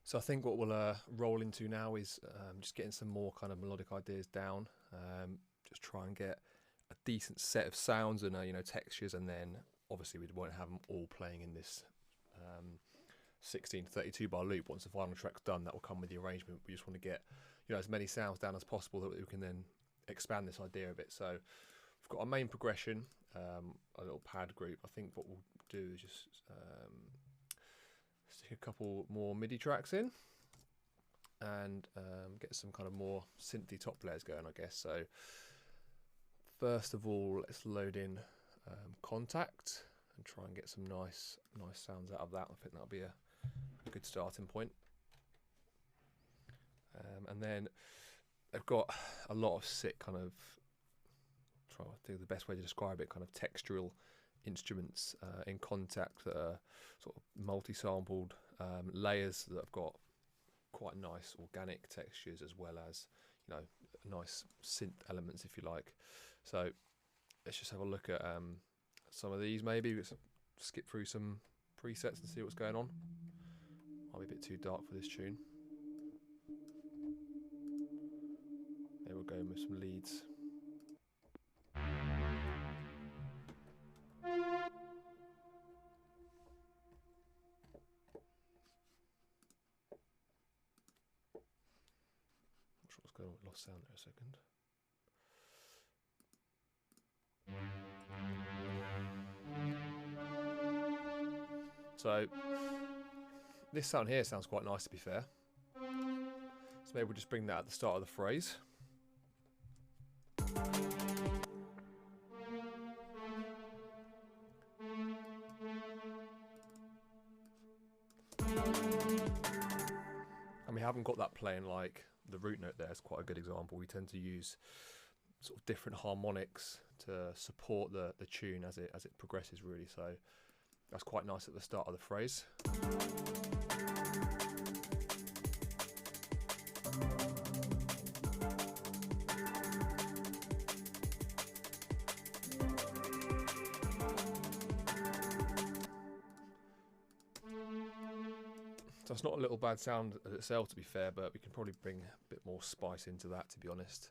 So I think what we'll roll into now is just getting some more kind of melodic ideas down. Just try and get a decent set of sounds and textures, and then obviously we won't have them all playing in this 16 to 32 bar loop. Once the final track's done, that will come with the arrangement. We just want to get as many sounds down as possible that we can then expand this idea a bit. So we've got our main progression, a little pad group. I think what we'll do is just stick a couple more MIDI tracks in and get some kind of more synthy top layers going, I guess. So first of all, let's load in Contact and try and get some nice sounds out of that. I think that'll be a good starting point. And then they've got a lot of sick kind of, try to think the best way to describe it, kind of textural instruments in Contact that are sort of multi-sampled layers that have got quite nice organic textures, as well as nice synth elements, if you like. So let's just have a look at some of these. Maybe let's skip through some presets and see what's going on. Might be a bit too dark for this tune. There we're going with some leads. Not sure what's going on with lost sound there a second. So this sound here sounds quite nice, to be fair. So maybe we'll just bring that at the start of the phrase. And we haven't got that playing like the root note there. It's quite a good example. We tend to use sort of different harmonics to support the tune as it progresses, really. So that's quite nice at the start of the phrase. So it's not a little bad sound as itself, to be fair, but we can probably bring a bit more spice into that, to be honest.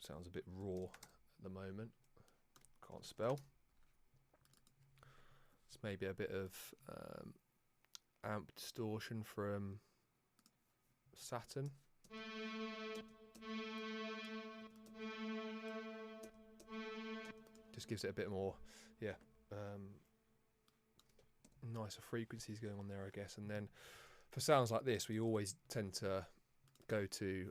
Sounds a bit raw at the moment. Can't spell. It's maybe a bit of amp distortion from Saturn. Just gives it a bit more, nicer frequencies going on there, I guess. And then for sounds like this, we always tend to go to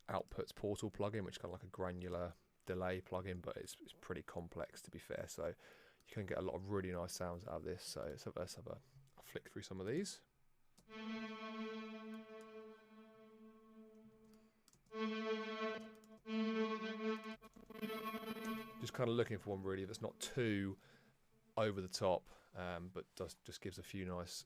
Output's Portal plugin, which is kind of like a granular delay plugin, but it's pretty complex, to be fair. So you can get a lot of really nice sounds out of this. So let's have a flick through some of these. Just kind of looking for one really that's not too over the top, but just gives a few nice.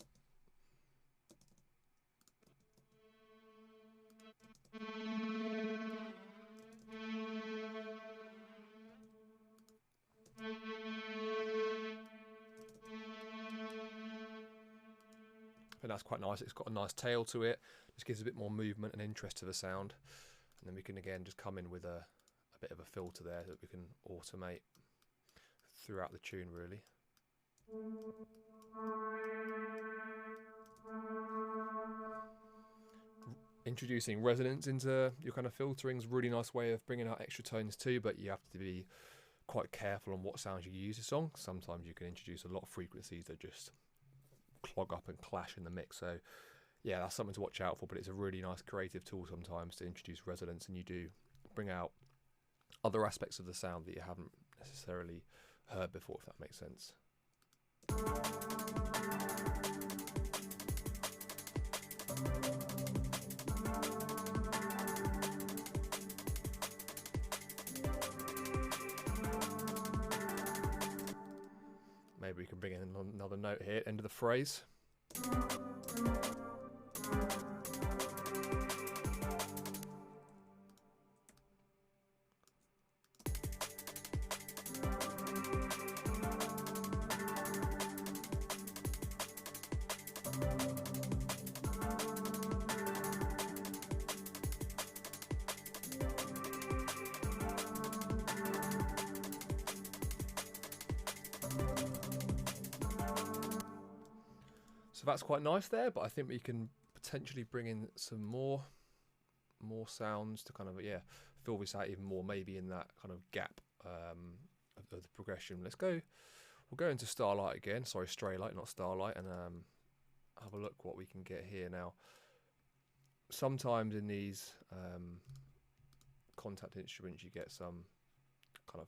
And that's quite nice. It's got a nice tail to it. Just gives a bit more movement and interest to the sound. And then we can again just come in with a bit of a filter there that we can automate throughout the tune, really. Introducing resonance into your kind of filtering is a really nice way of bringing out extra tones too, but you have to be quite careful on what sounds you use in a song. Sometimes you can introduce a lot of frequencies that just clog up and clash in the mix. So yeah, that's something to watch out for, but it's a really nice creative tool sometimes to introduce resonance, and you do bring out other aspects of the sound that you haven't necessarily heard before, if that makes sense. Maybe we can bring in another note here, end of the phrase. that's quite nice there, but I think we can potentially bring in some more sounds to kind of fill this out even more, maybe in that kind of gap of the progression. We'll go into Starlight again, sorry, Straylight, not Starlight, and have a look what we can get here now. Sometimes in these contact instruments you get some kind of,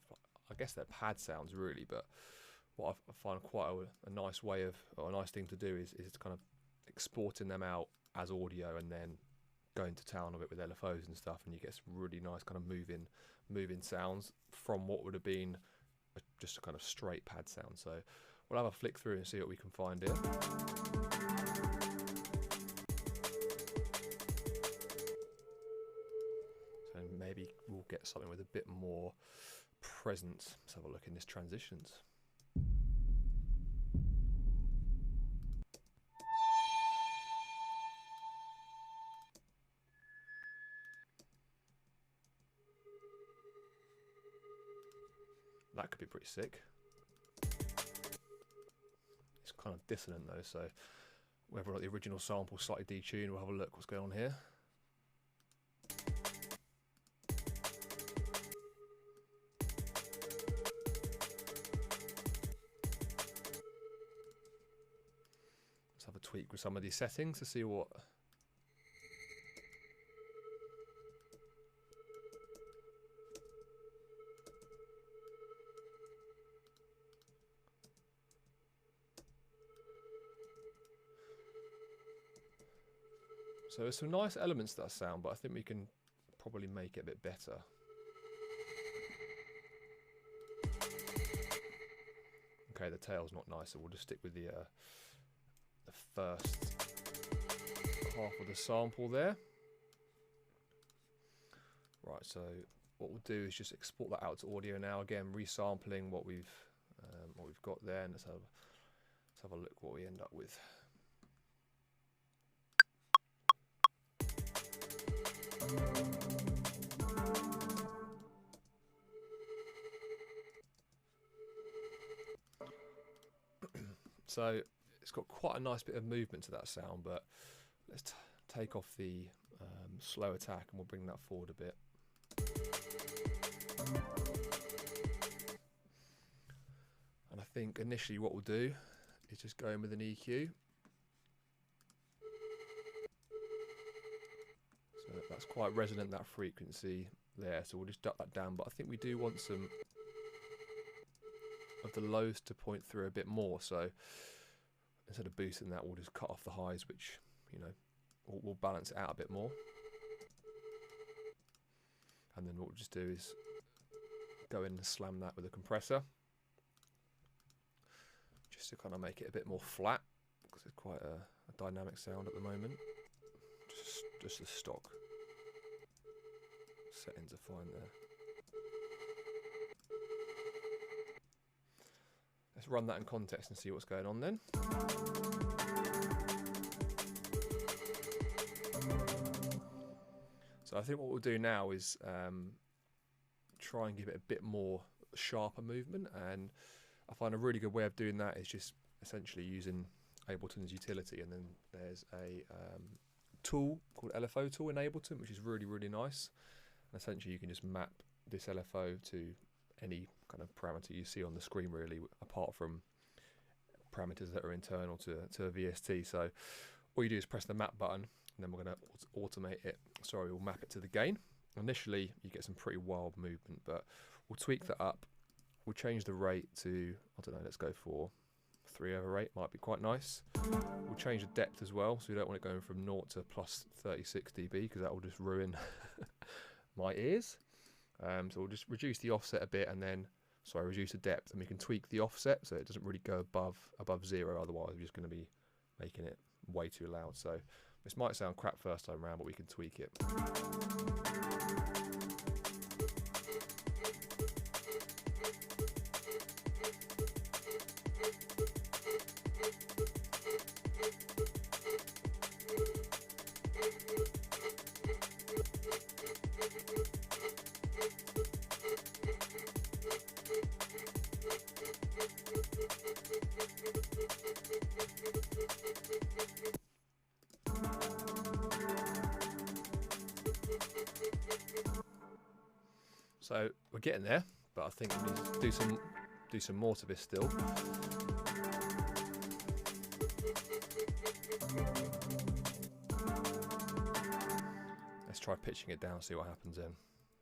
I guess they're pad sounds really, but what I find quite a nice way of, or a nice thing to do is kind of exporting them out as audio and then going to town a bit with LFOs and stuff, and you get some really nice kind of moving sounds from what would have been just a kind of straight pad sound. So we'll have a flick through and see what we can find here. So maybe we'll get something with a bit more presence. Let's have a look in this transitions. That could be pretty sick. It's kind of dissonant though, so whether or not the original sample slightly detuned, we'll have a look what's going on here. Let's have a tweak with some of these settings to see what. So there's some nice elements to that sound, but I think we can probably make it a bit better. Okay, the tail's not nice, so we'll just stick with the first half of the sample there. Right, so what we'll do is just export that out to audio now. Again, resampling what we've got there, and let's have a look what we end up with. So it's got quite a nice bit of movement to that sound, but let's take off the slow attack and we'll bring that forward a bit. And I think initially what we'll do is just go in with an EQ. So that's quite resonant, that frequency there, so we'll just duck that down, but I think we do want some of the lows to point through a bit more, so instead of boosting that, we'll just cut off the highs, which, you know, we'll balance it out a bit more. And then what we'll just do is go in and slam that with a compressor, just to kind of make it a bit more flat, because it's quite a dynamic sound at the moment. Just the stock settings are fine there. Let's run that in context and see what's going on then. So I think what we'll do now is try and give it a bit more sharper movement, and I find a really good way of doing that is just essentially using Ableton's utility, and then there's a tool called LFO tool in Ableton, which is really nice. And essentially you can just map this LFO to any kind of parameter you see on the screen, really, apart from parameters that are internal to a VST. So all you do is press the map button, and then we're going to automate it. Sorry, we'll map it to the gain. Initially you get some pretty wild movement, but we'll tweak that up. We'll change the rate to, I don't know, let's go for 3/8, might be quite nice. We'll change the depth as well, so you don't want it going from 0 to plus 36 dB, because that will just ruin my ears. So we'll just reduce the offset a bit, and then, sorry, reduce the depth, and we can tweak the offset so it doesn't really go above 0, otherwise we're just going to be making it way too loud. So this might sound crap first time around, but we can tweak it. So we're getting there, but I think we need to do some more to this still. Let's try pitching it down, see what happens then,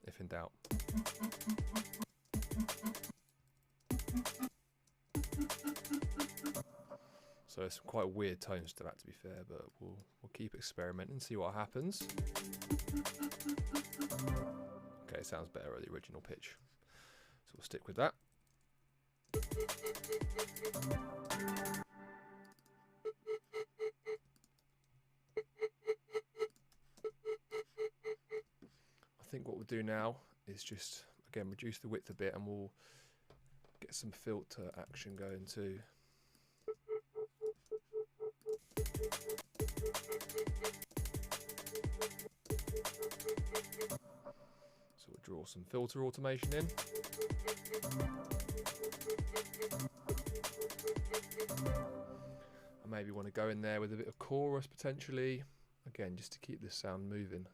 if in doubt. So it's quite weird tones to that, to be fair, but we'll keep experimenting, see what happens. Okay, it sounds better at the original pitch, so we'll stick with that. I think what we'll do now is just, again, reduce the width a bit, and we'll get some filter action going too. So we'll draw some filter automation in. I maybe want to go in there with a bit of chorus potentially, again, just to keep this sound moving.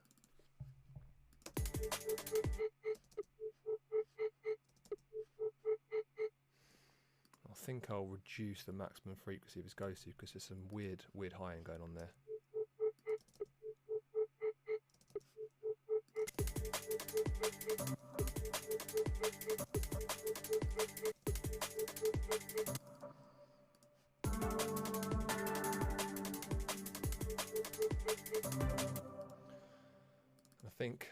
I think I'll reduce the maximum frequency this goes to, because there's some weird high end going on there. I think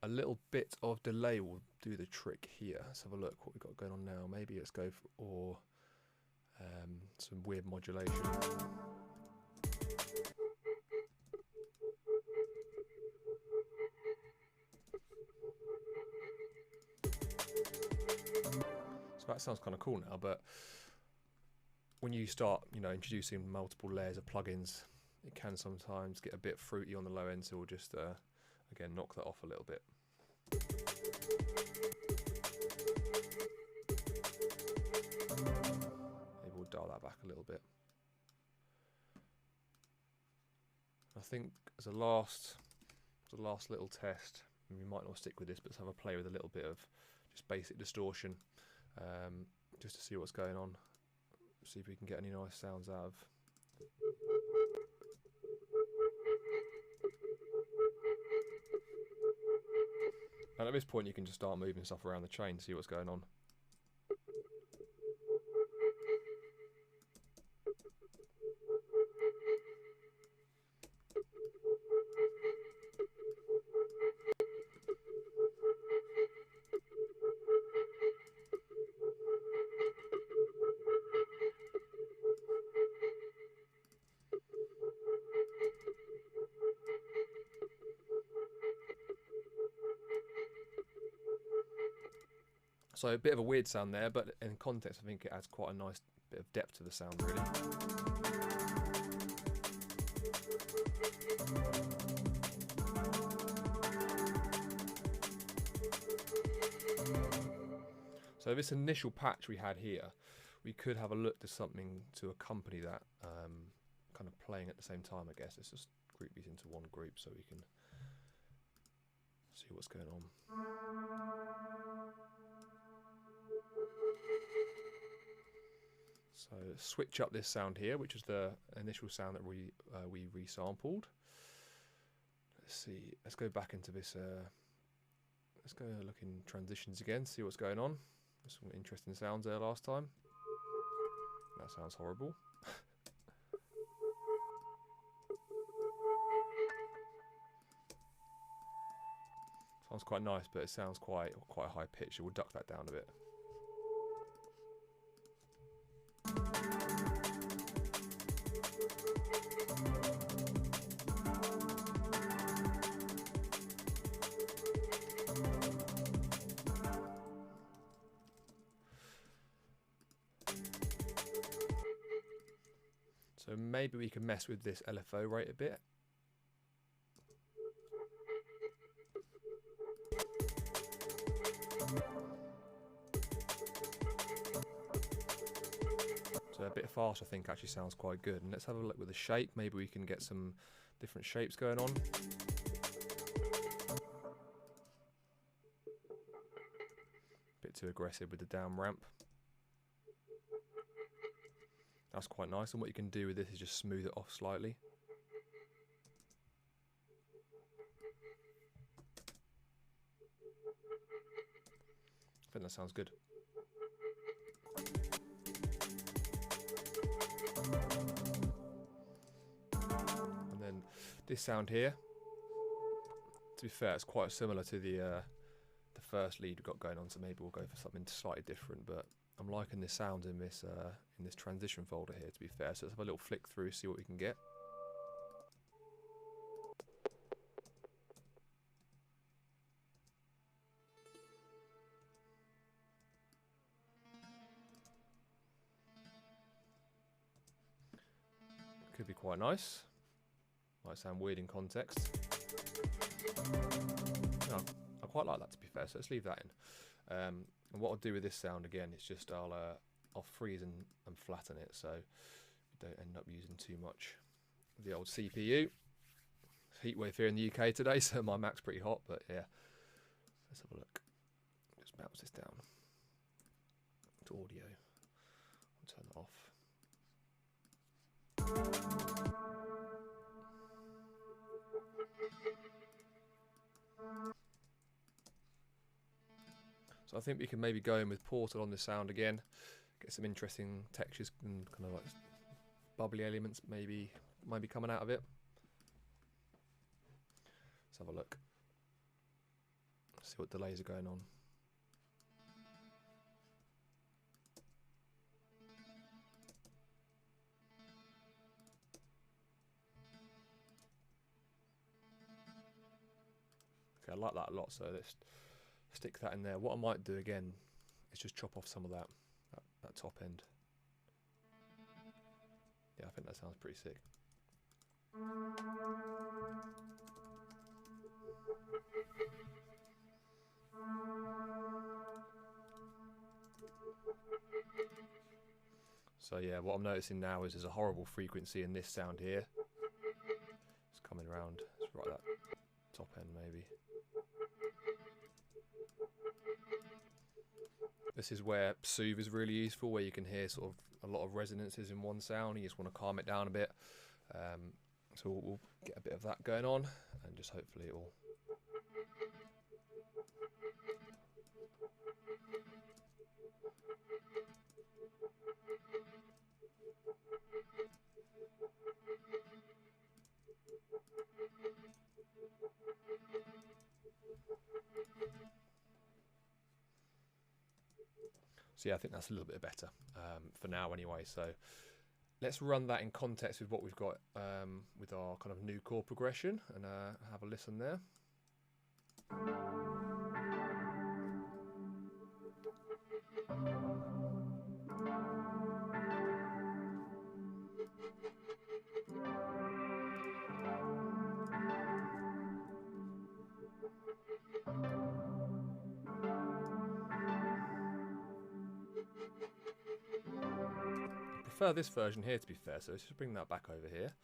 a little bit of delay will do the trick here. Let's have a look what we've got going on now. Maybe let's go for some weird modulation. So that sounds kind of cool now, but when you start, introducing multiple layers of plugins, it can sometimes get a bit fruity on the low end, so we'll just again knock that off a little bit. Maybe we'll dial that back a little bit. I think as a last little test, we might not stick with this, but let's have a play with a little bit of just basic distortion, just to see what's going on. See if we can get any nice sounds out of. And at this point you can just start moving stuff around the chain to see what's going on. So a bit of a weird sound there, but in context I think it adds quite a nice bit of depth to the sound, really. So this initial patch we had here, we could have a look to something to accompany that, kind of playing at the same time, I guess. Let's just group these into one group so we can see what's going on. So switch up this sound here, which is the initial sound that we resampled. Let's see. Let's go back into this. Let's go look in transitions again, see what's going on. There's some interesting sounds there last time. That sounds horrible. Sounds quite nice, but it sounds quite high pitched. We'll duck that down a bit. So maybe we can mess with this LFO rate a bit. So a bit fast, I think, actually sounds quite good. And let's have a look with the shape. Maybe we can get some different shapes going on. too aggressive with the down ramp. That's quite nice, and what you can do with this is just smooth it off slightly. I think that sounds good. And then this sound here, to be fair, it's quite similar to the first lead we've got going on, so maybe we'll go for something slightly different, but I'm liking the sounds in this transition folder here, to be fair. So let's have a little flick through, see what we can get. Could be quite nice. Might sound weird in context. No, I quite like that, to be fair, so let's leave that in. And what I'll do with this sound again is just I'll freeze and flatten it, so we don't end up using too much of the old CPU. Heatwave here in the UK today, so my Mac's pretty hot, but yeah. Let's have a look. Just bounce this down to audio. I'll turn that off. So I think we can maybe go in with Portal on the sound again, get some interesting textures and kind of like bubbly elements maybe coming out of it. Let's have a look. See what delays are going on. Okay, I like that a lot, so let's stick that in there. What I might do again is just chop off some of that top end. Yeah, I think that sounds pretty sick. So yeah, what I'm noticing now is there's a horrible frequency in this sound here. It's coming around. Let's write that top end maybe. This is where Soothe is really useful, where you can hear sort of a lot of resonances in one sound and you just want to calm it down a bit. So we'll get a bit of that going on, and just hopefully it will. So yeah, I think that's a little bit better for now anyway. So let's run that in context with what we've got with our kind of new chord progression, and have a listen there. I prefer this version here, to be fair, so let's just bring that back over here.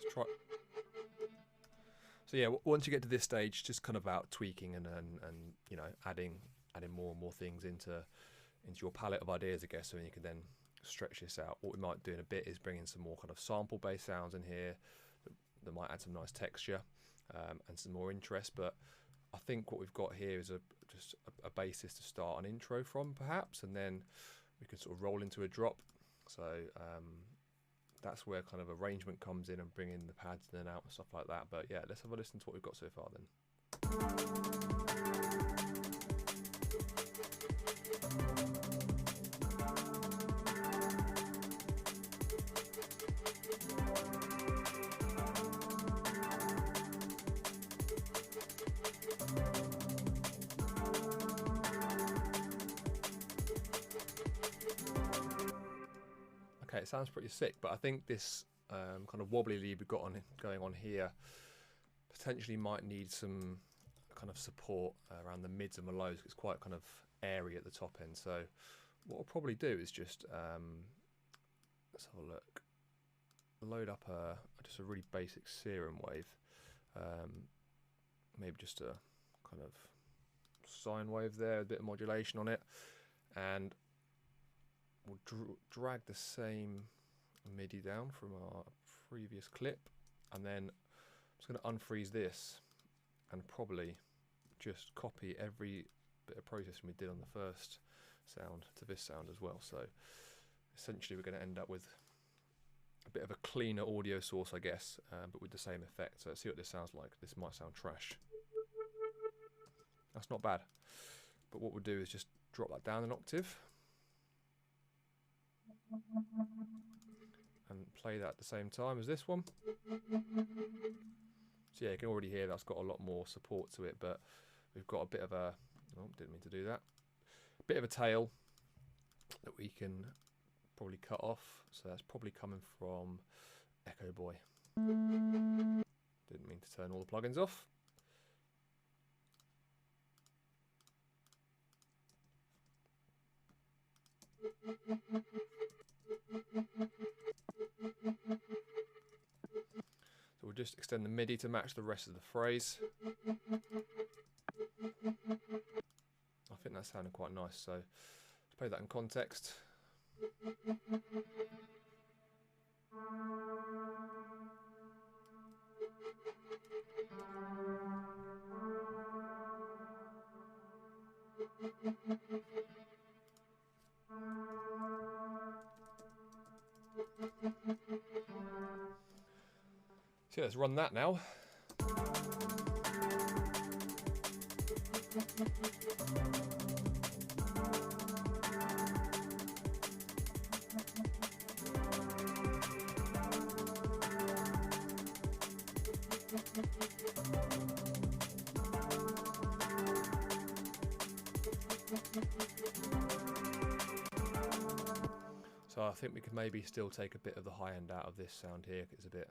Let's try. So yeah, once you get to this stage, just kind of about tweaking and you know, adding more and more things into your palette of ideas, I guess, so you can then stretch this out. What we might do in a bit is bring in some more kind of sample-based sounds in here that might add some nice texture and some more interest. But I think what we've got here is just a basis to start an intro from, perhaps, and then we can sort of roll into a drop. So that's where kind of arrangement comes in and bringing the pads in and out and stuff like that. But yeah, let's have a listen to what we've got so far then. Okay, it sounds pretty sick, but I think this kind of wobbly lead we've got going on here potentially might need some kind of support around the mids and the lows. It's quite kind of airy at the top end, so what I'll probably do is just let's have a look. Load up just a really basic serum wave, maybe just a kind of sine wave there, a bit of modulation on it, and we'll drag the same MIDI down from our previous clip, and then I'm just going to unfreeze this and probably just copy every bit of processing we did on the first sound to this sound as well. So essentially we're going to end up with a bit of a cleaner audio source, I guess, but with the same effect. So let's see what this sounds like. This might sound trash. That's not bad. But what we'll do is just drop that down an octave and play that at the same time as this one. So yeah, you can already hear that's got a lot more support to it, but we've got a bit of a, oh, didn't mean to do that, a bit of a tail that we can probably cut off. So that's probably coming from Echo Boy. Didn't mean to turn all the plugins off. So we'll just extend the MIDI to match the rest of the phrase. I think that sounded quite nice, so let's play that in context. So let's run that now. So I think we could maybe still take a bit of the high end out of this sound here, 'cause it's a bit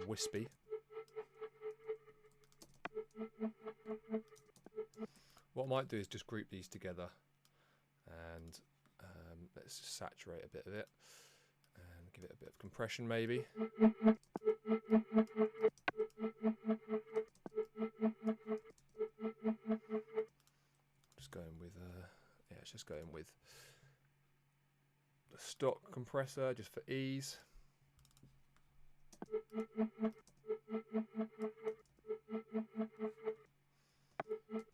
wispy. What I might do is just group these together and let's just saturate a bit of it and give it a bit of compression maybe. Just going with yeah, it's just going with the stock compressor just for ease.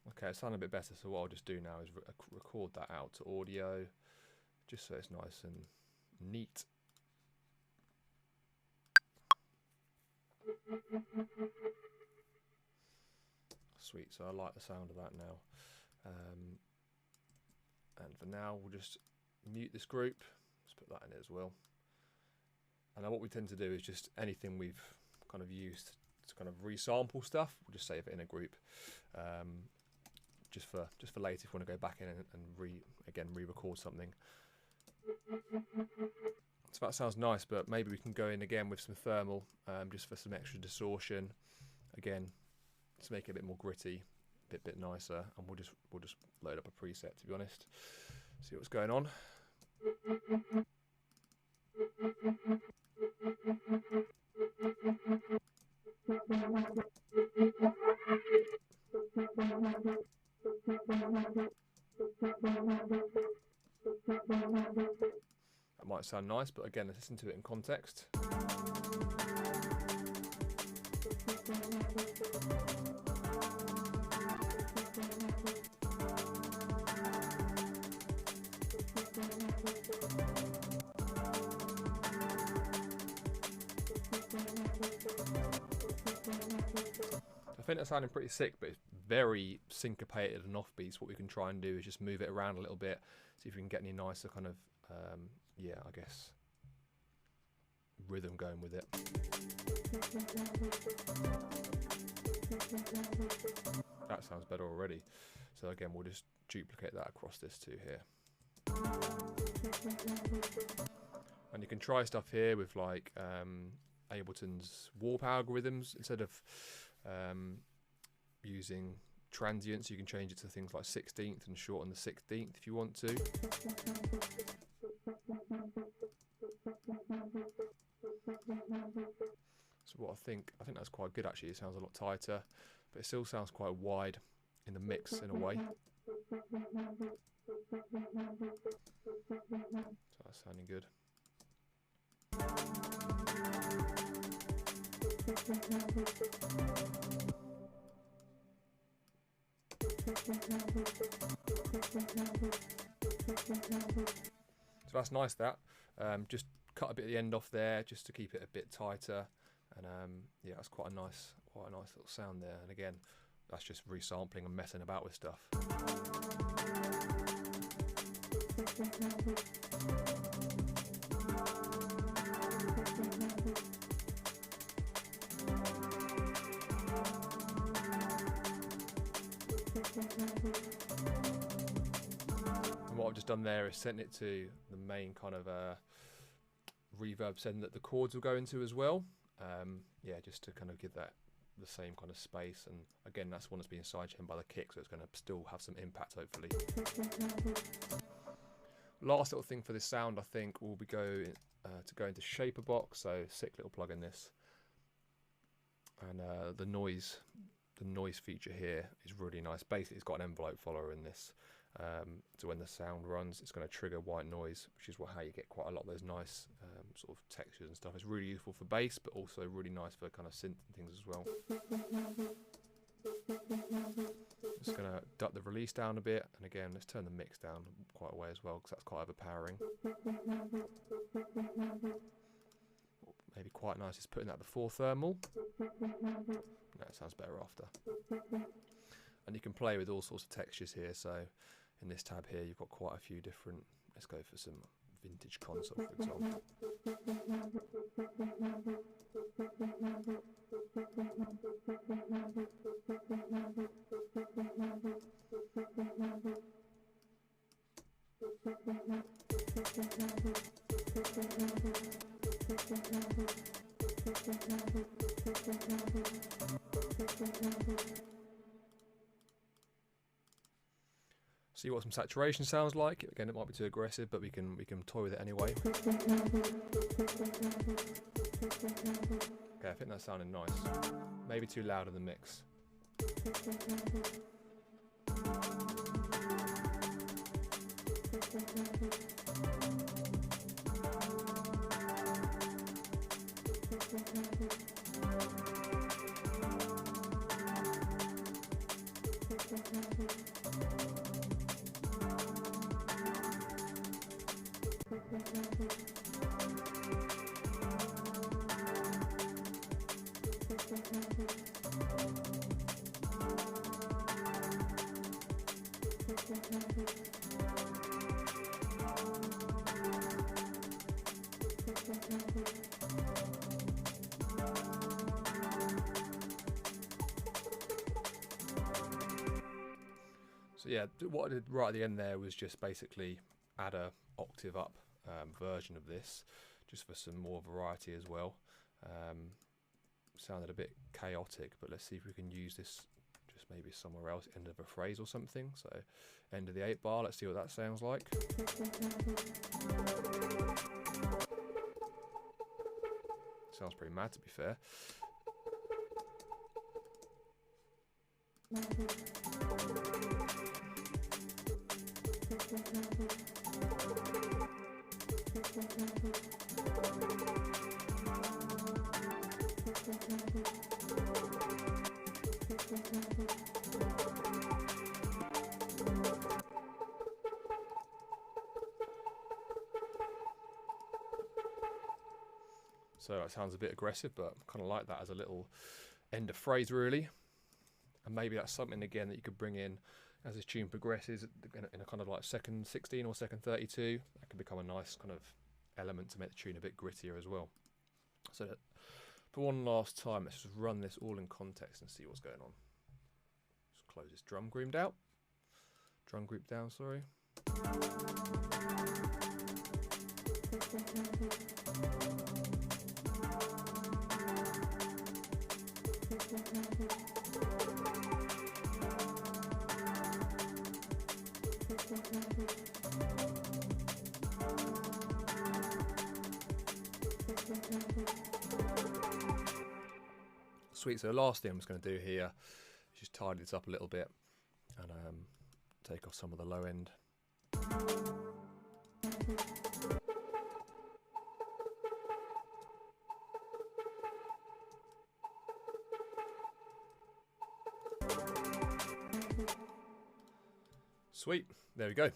Okay, it's sounding a bit better, so what I'll just do now is record that out to audio, just so it's nice and neat. Sweet, so I like the sound of that now. And for now, we'll just mute this group. Let's put that in it as well. And now what we tend to do is just anything we've kind of used to kind of resample stuff, we'll just save it in a group. Just for later if we want to go back in and re-record something. So that sounds nice, but maybe we can go in again with some thermal, just for some extra distortion. Again, to make it a bit more gritty, a bit nicer, and we'll just load up a preset, to be honest. See what's going on. That might sound nice, but again, let's listen to it in context. I think that's sounding pretty sick, but it's very syncopated and offbeat. So what we can try and do is just move it around a little bit, see if we can get any nicer kind of, yeah, I guess, rhythm going with it. That sounds better already. So again, we'll just duplicate that across this too here. And you can try stuff here with like Ableton's warp algorithms instead of using transients. You can change it to things like 16th and shorten the 16th if you want to. So what I think that's quite good actually. It sounds a lot tighter, but it still sounds quite wide in the mix in a way. So that's sounding good. So that's nice. That just cut a bit of the end off there just to keep it a bit tighter, and yeah, that's quite a nice little sound there. And again, that's just resampling and messing about with stuff. And what I've just done there is sent it to the main kind of reverb setting that the chords will go into as well. Yeah, just to kind of give that the same kind of space. And again, that's one that's being sidechained by the kick, so it's going to still have some impact hopefully. Last little thing for this sound, I think, will be to go into Shaper Box. So sick little plug in this, and the noise feature here is really nice. Basically, it's got an envelope follower in this, so when the sound runs, it's going to trigger white noise, which is how you get quite a lot of those nice sort of textures and stuff. It's really useful for bass, but also really nice for kind of synth and things as well. Just going to duck the release down a bit, and again, let's turn the mix down quite a way as well, because that's quite overpowering. Maybe quite nice is putting that before thermal. No, it sounds better after. And you can play with all sorts of textures here. So in this tab here, you've got quite a few different. Let's go for some vintage console, for example. See what some saturation sounds like. Again, it might be too aggressive, but we can toy with it anyway. Okay, I think that's sounding nice. Maybe too loud in the mix. So yeah, what I did right at the end there was just basically add a octave up version of this, just for some more variety as well. Sounded a bit chaotic, but let's see if we can use this just maybe somewhere else, end of a phrase or something. So end of the 8-bar, let's see what that sounds like. Sounds pretty mad, to be fair. So it sounds a bit aggressive, but kind of like that as a little end of phrase, really. And maybe that's something again that you could bring in as this tune progresses in a kind of like second 16 or second 32. That can become a nice kind of element to make the tune a bit grittier as well. So for one last time, let's just run this all in context and see what's going on. Just close this drum group down, sorry. Sweet. So the last thing I'm just going to do here is just tidy this up a little bit and take off some of the low end. Sweet, there we go.